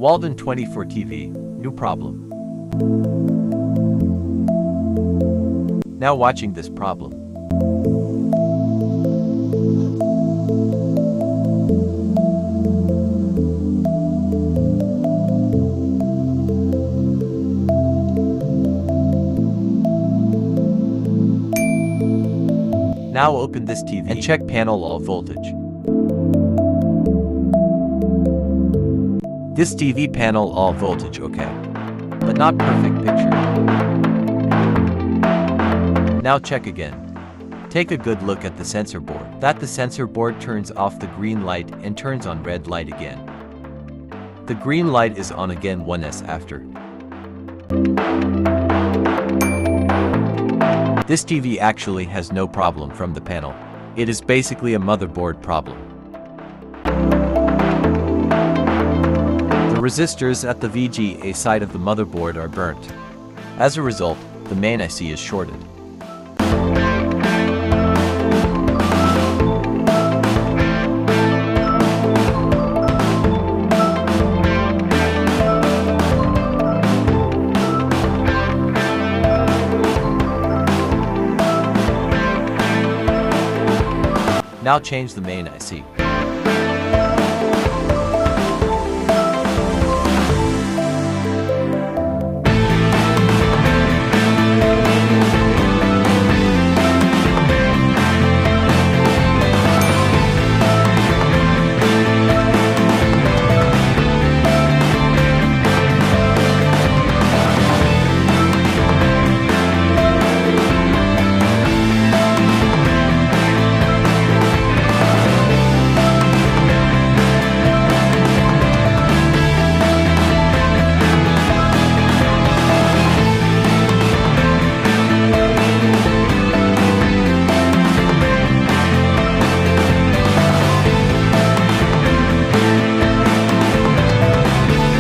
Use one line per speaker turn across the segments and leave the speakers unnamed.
Walton 24 TV, new problem. Now watching this problem. Now open this TV and check panel all voltage. This TV panel all voltage okay, but not perfect picture. Now check again. Take a good look at the sensor board. The sensor board turns off the green light and turns on red light again. The green light is on again 1s after. This TV actually has no problem from the panel. It is basically a motherboard problem. The resistors at the VGA side of the motherboard are burnt. As a result, the main IC is shorted. Now change the main IC.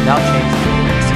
Now change the main IC.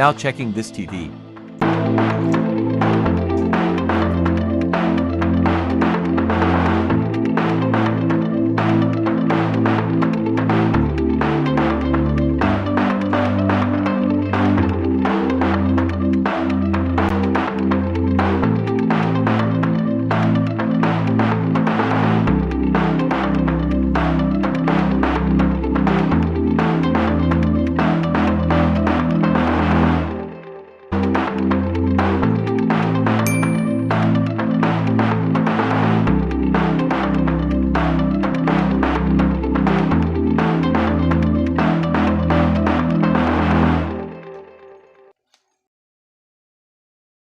Now checking this TV.